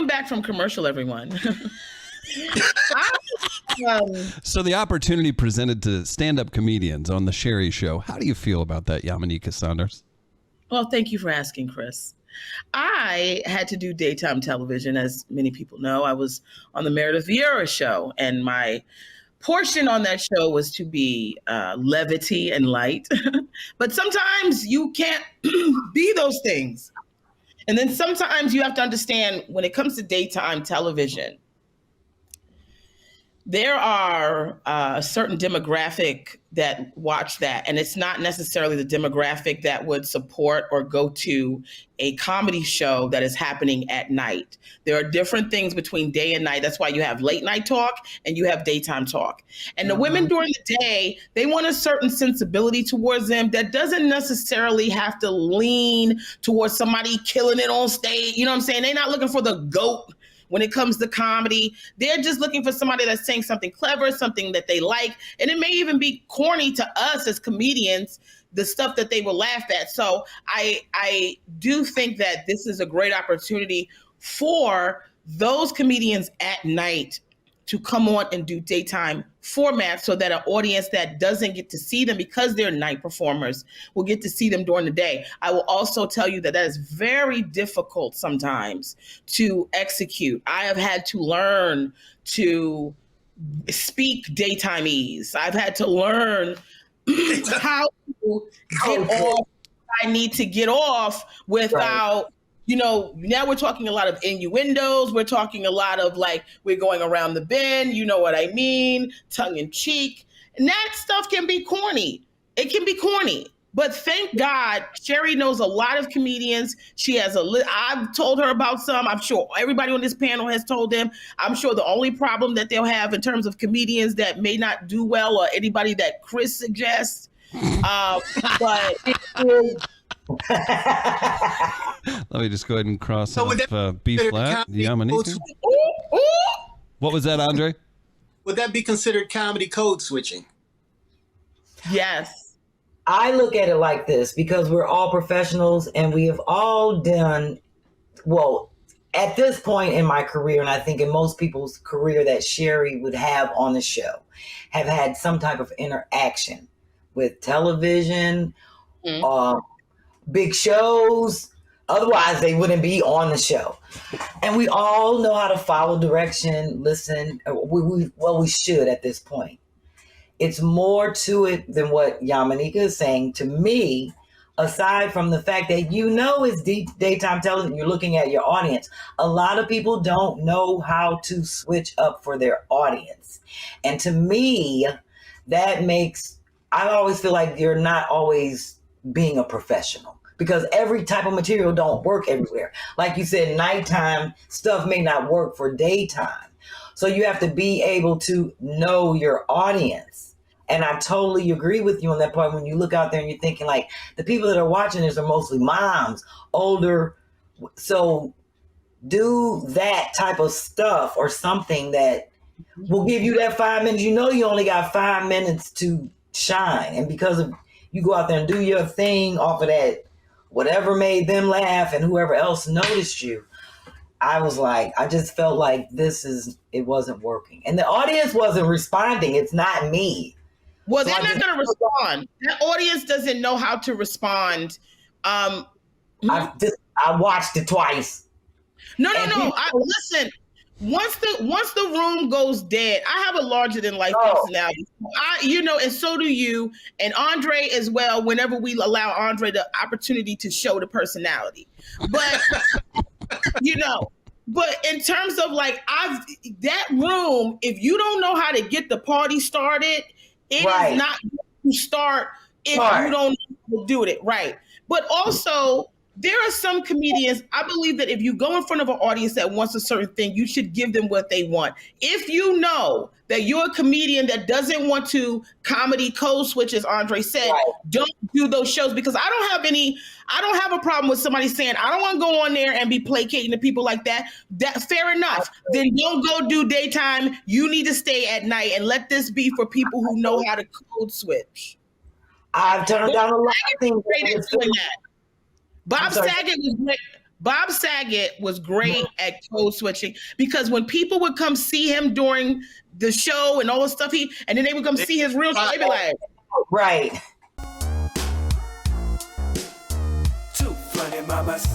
Welcome back from commercial, everyone. So the opportunity presented to stand-up comedians on the Sherri Show. How do you feel about that, Yamaneika Saunders? Well, thank you for asking, Chris. I had to do daytime television, as many people know. I was on the Meredith Vieira show, and my portion on that show was to be levity and light. But sometimes you can't be those things. And then sometimes you have to understand when it comes to daytime television, there are a certain demographic that watch that, and it's not necessarily the demographic that would support or go to a comedy show that is happening at night. There are different things between day and night. That's why you have late night talk and you have daytime talk. And the women during the day, they want a certain sensibility towards them that doesn't necessarily have to lean towards somebody killing it on stage. You know what I'm saying? They're not looking for the GOAT. When it comes to comedy, they're just looking for somebody that's saying something clever, something that they like. And it may even be corny to us as comedians, the stuff that they will laugh at. So I do think that this is a great opportunity for those comedians at night to come on and do daytime formats so that an audience that doesn't get to see them because they're night performers will get to see them during the day. I will also tell you that is very difficult sometimes to execute. I have had to learn to speak daytime-ese. I've had to learn how to get off I need to get off without... You know, now we're talking a lot of innuendos. We're talking a lot of like, we're going around the bend. You know what I mean? Tongue in cheek. And that stuff can be corny. It can be corny. But thank God, Sherri knows a lot of comedians. She has I've told her about some. I'm sure everybody on this panel has told them. I'm sure the only problem that they'll have in terms of comedians that may not do well or anybody that Chris suggests. But let me just go ahead and cross off B flat, Yamaneika. What was that, Andre? Would that be considered comedy code switching? Yes. I look at it like this because we're all professionals and we have all done, well, at this point in my career, and I think in most people's career that Sherri would have on the show, have had some type of interaction with television, big shows. Otherwise, they wouldn't be on the show. And we all know how to follow direction, listen. We should at this point. It's more to it than what Yamaneika is saying. To me, aside from the fact that it's daytime television, you're looking at your audience. A lot of people don't know how to switch up for their audience. And to me, that makes, I always feel like you're not always being a professional because every type of material don't work everywhere. Like you said, nighttime stuff may not work for daytime. So you have to be able to know your audience. And I totally agree with you on that part. When you look out there and you're thinking like the people that are watching this are mostly moms, older. So do that type of stuff or something that will give you that 5 minutes. You know, you only got 5 minutes to shine. And because of you go out there and do your thing off of that, whatever made them laugh and whoever else noticed you. I was like, I just felt like it wasn't working. And the audience wasn't responding. It's not me. Well, they're not going to respond. That audience doesn't know how to respond. I watched it twice. No. Listen, once the room goes dead, I have a larger than life personality. And so do you, and Andre as well. Whenever we allow Andre the opportunity to show the personality, but but in terms of like that room, if you don't know how to get the party started, it is not going to start if you don't know how to do it right. But also, there are some comedians, I believe that if you go in front of an audience that wants a certain thing, you should give them what they want. If you know that you're a comedian that doesn't want to comedy code switch, as Andre said, don't do those shows, because I don't have a problem with somebody saying, I don't want to go on there and be placating to people like that. That fair enough. Then don't go do daytime. You need to stay at night and let this be for people who know how to code switch. I've turned down a lot of things. Bob Saget Bob Saget was great at code switching because when people would come see him during the show and all the stuff and then they would come see his real show, they'd be like, right. Two funny mamas.